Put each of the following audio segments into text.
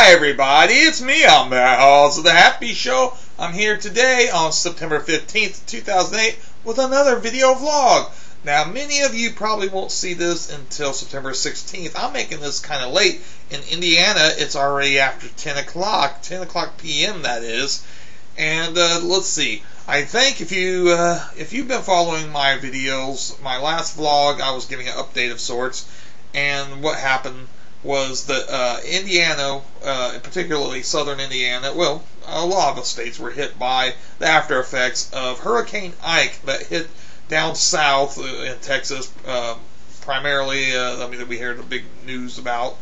Hi everybody, it's me, I'm MattHawes of the Happy Show. I'm here today on September 15th, 2008 with another video vlog. Now many of you probably won't see this until September 16th. I'm making this kind of late. In Indiana, it's already after 10 o'clock p.m. that is. And let's see. I think if you've been following my videos, my last vlog, I was giving an update of sorts, and what happened was that Indiana, particularly southern Indiana, well, a lot of the states were hit by the after effects of Hurricane Ike that hit down south in Texas, primarily. That we heard the big news about,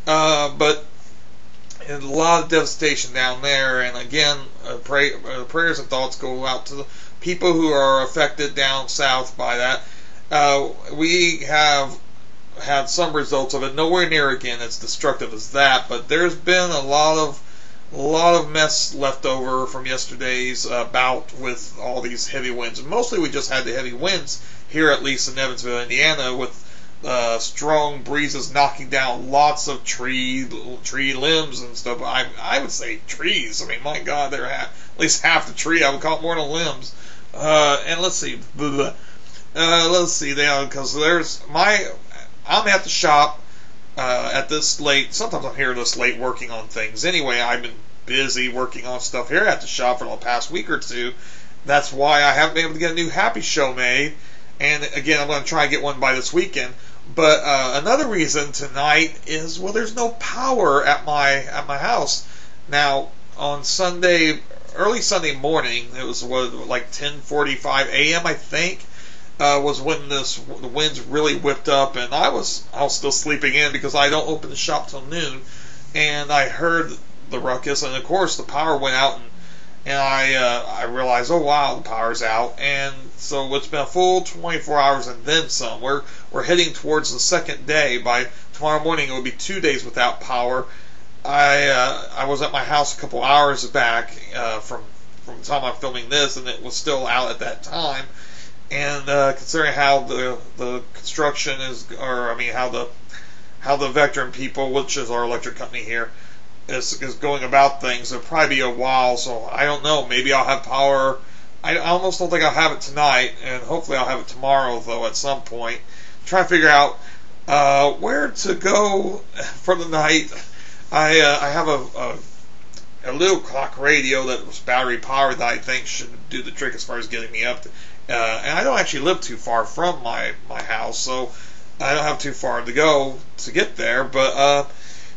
but a lot of devastation down there. And again, prayers and thoughts go out to the people who are affected down south by that. We have had some results of it, nowhere near again as destructive as that, but there's been a lot of mess left over from yesterday's bout with all these heavy winds. And mostly we just had the heavy winds here, at least in Evansville, Indiana, with strong breezes knocking down lots of tree limbs and stuff. I would say trees. I mean, my God, they're at least half the tree. I would call it more than limbs. And let's see, because I'm at the shop at this late. Sometimes I'm here this late working on things. Anyway, I've been busy working on stuff here at the shop for the past week or two. That's why I haven't been able to get a new Happy Show made. And again, I'm going to try and get one by this weekend. But another reason tonight is, well, there's no power at my house. Now, on Sunday, early Sunday morning, it was like 10:45 a.m. I think. Was when the winds really whipped up, and I was still sleeping in because I don't open the shop till noon, and I heard the ruckus, and of course the power went out, and I realized, oh wow, the power's out. And so it's been a full 24 hours and then some. We're heading towards the second day. By tomorrow morning it will be 2 days without power. I was at my house a couple hours back from the time I'm filming this, and it was still out at that time. And considering how the construction is, how the Vectron people, which is our electric company here, is going about things, it'll probably be a while. So I don't know. Maybe I'll have power. I almost don't think I'll have it tonight, and hopefully I'll have it tomorrow though at some point. Try to figure out where to go for the night. I have a little clock radio that was battery powered that I think should do the trick as far as getting me up. And I don't actually live too far from my house, so I don't have too far to go to get there, but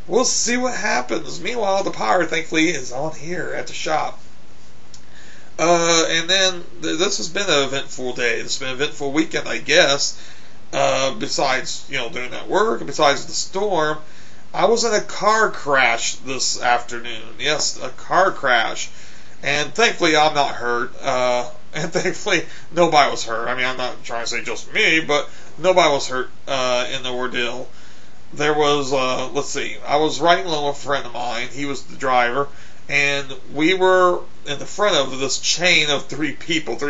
we'll see what happens. Meanwhile, the power, thankfully, is on here at the shop. And then this has been an eventful day. It's been an eventful weekend, I guess, besides, doing that work, and besides the storm. I was in a car crash this afternoon. Yes, a car crash. And thankfully, I'm not hurt. And thankfully, nobody was hurt. I mean, I'm not trying to say just me, but nobody was hurt in the ordeal. There was, let's see, I was riding along with a friend of mine. He was the driver, and we were in the front of this chain of three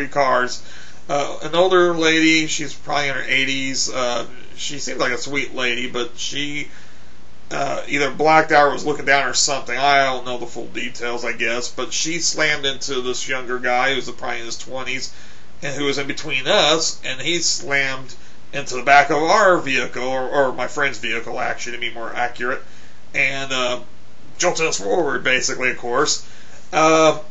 cars. An older lady, she's probably in her 80s. She seemed like a sweet lady, but she either blacked out or was looking down or something. I don't know the full details, I guess, but she slammed into this younger guy who was probably in his 20s and who was in between us, and he slammed into the back of our vehicle, or my friend's vehicle actually, to be more accurate, and jolted us forward basically, of course. And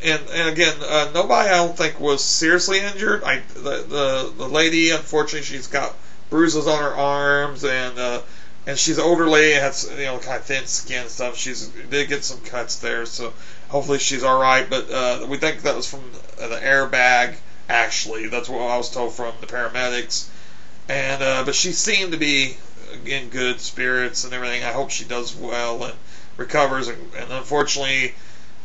again, nobody I don't think was seriously injured. The lady, unfortunately, she's got bruises on her arms, and she's an older lady, has kind of thin skin and stuff. She did get some cuts there, so hopefully she's all right. But we think that was from the airbag. Actually, that's what I was told from the paramedics. And but she seemed to be in good spirits and everything. I hope she does well and recovers. And unfortunately,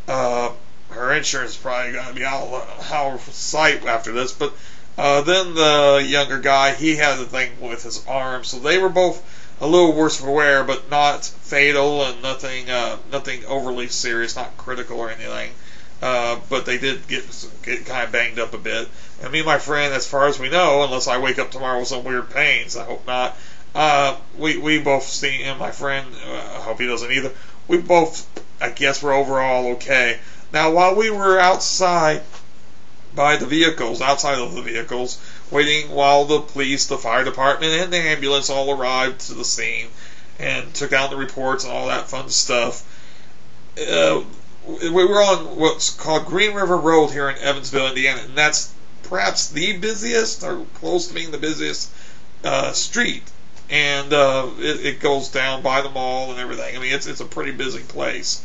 her insurance is probably going to be out of sight after this. But then the younger guy, he had the thing with his arm, so they were both a little worse for wear, but not fatal, and nothing overly serious, not critical or anything. But they did get kind of banged up a bit. And me and my friend, as far as we know, unless I wake up tomorrow with some weird pains, I hope not, We both seen, and my friend, I hope he doesn't either. We both, I guess, were overall okay. Now, while we were outside by the vehicles, outside of the vehicles, waiting while the police, the fire department, and the ambulance all arrived to the scene and took down the reports and all that fun stuff. We were on what's called Green River Road here in Evansville, Indiana, and that's perhaps the busiest, or close to being the busiest, street. And it goes down by the mall and everything. I mean, it's a pretty busy place.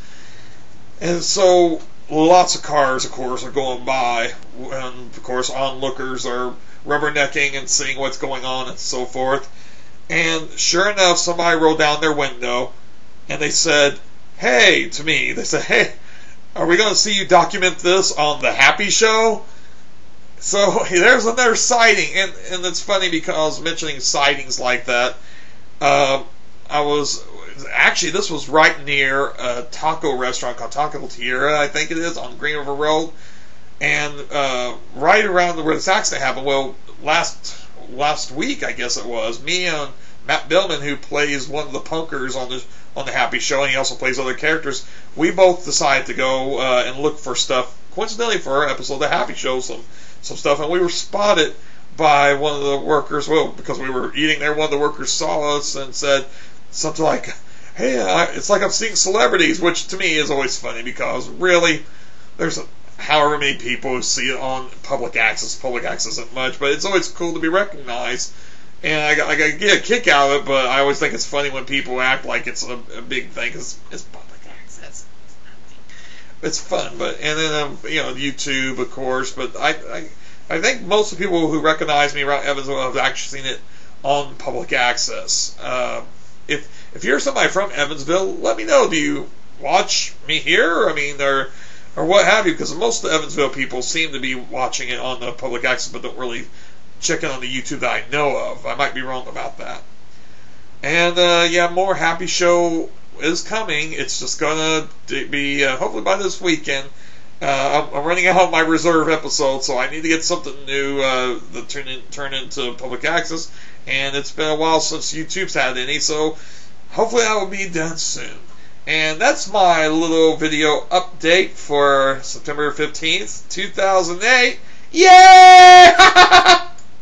And so lots of cars, of course, are going by, and of course onlookers are rubbernecking and seeing what's going on and so forth. And sure enough, somebody rolled down their window, and they said, "Hey," to me, they said, "Hey, are we going to see you document this on The Happy Show?" So there's another sighting, and it's funny because mentioning sightings like that, this was right near a taco restaurant called Taco Tierra, I think it is, on Green River Road, and right around where this accident happened. Well, last week, I guess it was, me and Matt Billman, who plays one of the punkers on the Happy Show, and he also plays other characters, we both decided to go and look for stuff, coincidentally for our episode of The Happy Show, some stuff, and we were spotted by one of the workers. Well, because we were eating there, one of the workers saw us and said something like, "Hey, it's like I'm seeing celebrities," which to me is always funny because really, there's however many people who see it on public access. Public access isn't much, but it's always cool to be recognized, and I get a kick out of it. But I always think it's funny when people act like it's a big thing because it's public access. It's fun, and then YouTube, of course. But I think most of the people who recognize me around Evansville have actually seen it on public access. If you're somebody from Evansville, let me know. Do you watch me here? I mean, or what have you? Because most of the Evansville people seem to be watching it on the public access, but don't really check it on the YouTube that I know of. I might be wrong about that. And more Happy Show is coming. It's just gonna be hopefully by this weekend. I'm running out of my reserve episode, so I need to get something new that turn into public access. And it's been a while since YouTube's had any, so hopefully that will be done soon. And that's my little video update for September 15th, 2008. Yay!